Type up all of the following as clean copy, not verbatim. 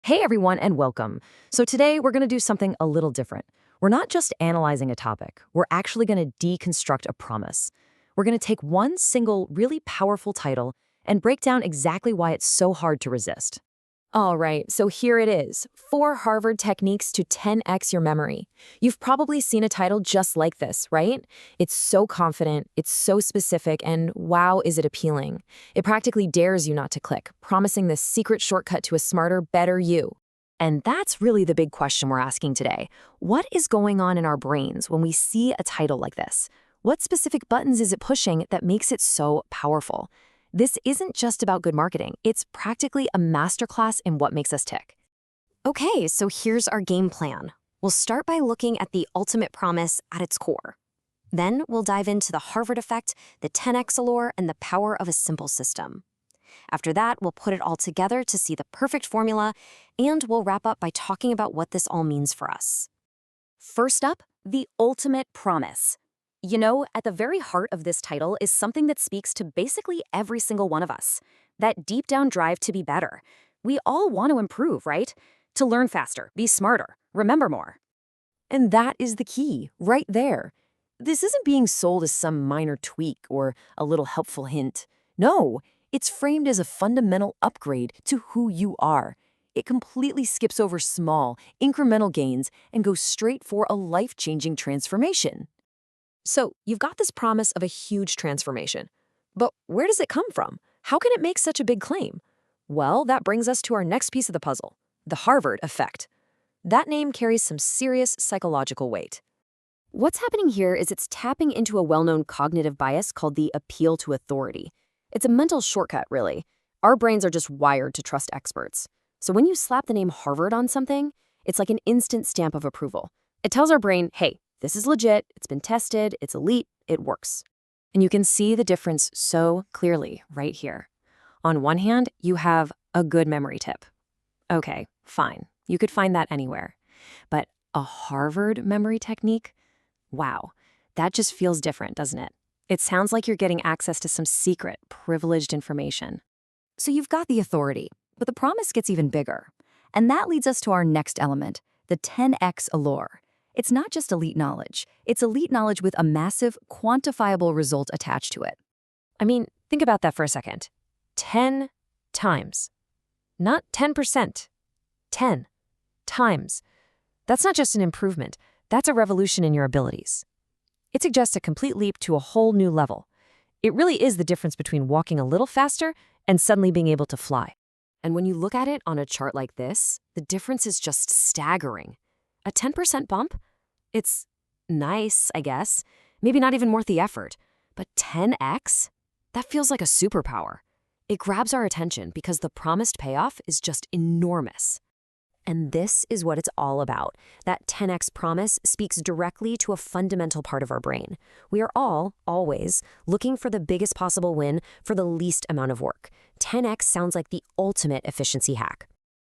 Hey everyone, and welcome. So today we're going to do something a little different. We're not just analyzing a topic, we're actually going to deconstruct a promise. We're going to take one single, really powerful title and break down exactly why it's so hard to resist. All right, so here it is, 4 Harvard techniques to 10x your memory. You've probably seen a title just like this, right? It's so confident, it's so specific, and wow, is it appealing. It practically dares you not to click, promising this secret shortcut to a smarter, better you. And that's really the big question we're asking today. What is going on in our brains when we see a title like this? What specific buttons is it pushing that makes it so powerful? This isn't just about good marketing. It's practically a masterclass in what makes us tick. Okay, so here's our game plan. We'll start by looking at the ultimate promise at its core. Then we'll dive into the Harvard effect, the 10x allure, and the power of a simple system. After that, we'll put it all together to see the perfect formula, and we'll wrap up by talking about what this all means for us. First up, the ultimate promise. You know, at the very heart of this title is something that speaks to basically every single one of us. That deep down drive to be better. We all want to improve, right? To learn faster, be smarter, remember more. And that is the key, right there. This isn't being sold as some minor tweak or a little helpful hint. No, it's framed as a fundamental upgrade to who you are. It completely skips over small, incremental gains and goes straight for a life-changing transformation. So, you've got this promise of a huge transformation. But where does it come from? How can it make such a big claim? Well, that brings us to our next piece of the puzzle, the Harvard effect. That name carries some serious psychological weight. What's happening here is it's tapping into a well-known cognitive bias called the appeal to authority. It's a mental shortcut, really. Our brains are just wired to trust experts. So when you slap the name Harvard on something, it's like an instant stamp of approval. It tells our brain, hey, this is legit, it's been tested, it's elite, it works. And you can see the difference so clearly right here. On one hand, you have a good memory tip. Okay, fine, you could find that anywhere. But a Harvard memory technique? Wow, that just feels different, doesn't it? It sounds like you're getting access to some secret, privileged information. So you've got the authority, but the promise gets even bigger. And that leads us to our next element, the 10x allure. It's not just elite knowledge. It's elite knowledge with a massive, quantifiable result attached to it. I mean, think about that for a second. 10 times. Not 10%. 10 times. That's not just an improvement. That's a revolution in your abilities. It suggests a complete leap to a whole new level. It really is the difference between walking a little faster and suddenly being able to fly. And when you look at it on a chart like this, the difference is just staggering. A 10% bump? It's nice, I guess. Maybe not even worth the effort. But 10x? That feels like a superpower. It grabs our attention because the promised payoff is just enormous. And this is what it's all about. That 10x promise speaks directly to a fundamental part of our brain. We are all, always, looking for the biggest possible win for the least amount of work. 10x sounds like the ultimate efficiency hack.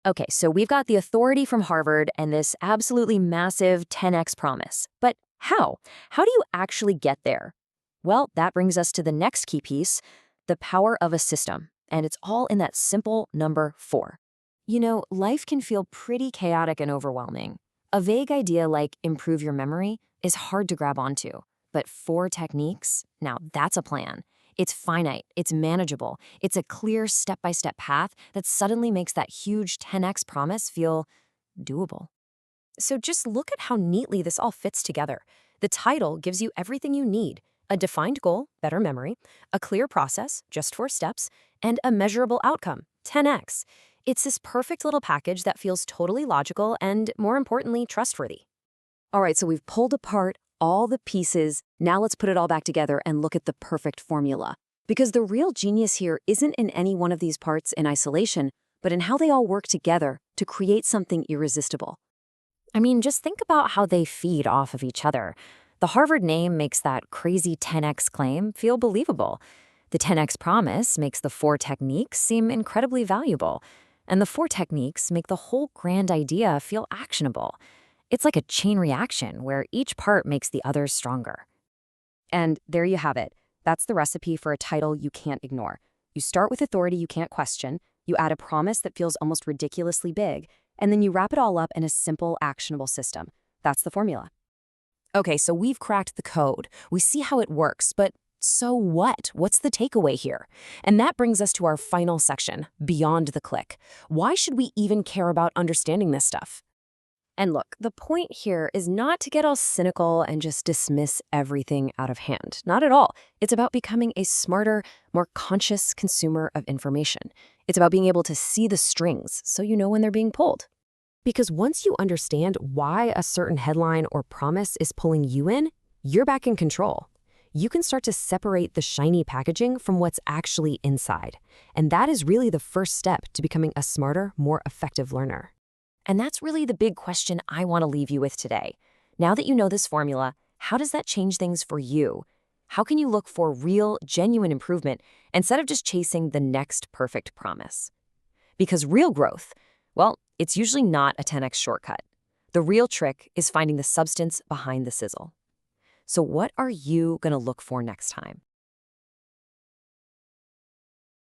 Okay, so we've got the authority from Harvard and this absolutely massive 10x promise. But how? How do you actually get there? Well, that brings us to the next key piece, the power of a system. And it's all in that simple number 4. You know, life can feel pretty chaotic and overwhelming. A vague idea like improve your memory is hard to grab onto. But 4 techniques? Now that's a plan. It's finite, it's manageable, it's a clear step-by-step path that suddenly makes that huge 10x promise feel doable. So just look at how neatly this all fits together. The title gives you everything you need: a defined goal, better memory, a clear process, just 4 steps, and a measurable outcome, 10x. It's this perfect little package that feels totally logical and, more importantly, trustworthy. All right, so we've pulled apart all the pieces. Now let's put it all back together and look at the perfect formula. Because the real genius here isn't in any one of these parts in isolation, but in how they all work together to create something irresistible. I mean, just think about how they feed off of each other. The Harvard name makes that crazy 10x claim feel believable. The 10x promise makes the 4 techniques seem incredibly valuable. And the 4 techniques make the whole grand idea feel actionable. It's like a chain reaction where each part makes the others stronger. And there you have it. That's the recipe for a title you can't ignore. You start with authority you can't question, You add a promise that feels almost ridiculously big, and then you wrap it all up in a simple, actionable system. That's the formula. Okay, so we've cracked the code. We see how it works, but so what? What's the takeaway here? And that brings us to our final section, beyond the click. Why should we even care about understanding this stuff? And look, the point here is not to get all cynical and just dismiss everything out of hand. Not at all. It's about becoming a smarter, more conscious consumer of information. It's about being able to see the strings so you know when they're being pulled. Because once you understand why a certain headline or promise is pulling you in, you're back in control. You can start to separate the shiny packaging from what's actually inside. And that is really the first step to becoming a smarter, more effective learner. And that's really the big question I want to leave you with today. Now that you know this formula, how does that change things for you? How can you look for real, genuine improvement instead of just chasing the next perfect promise? Because real growth, well, it's usually not a 10x shortcut. The real trick is finding the substance behind the sizzle. So what are you going to look for next time?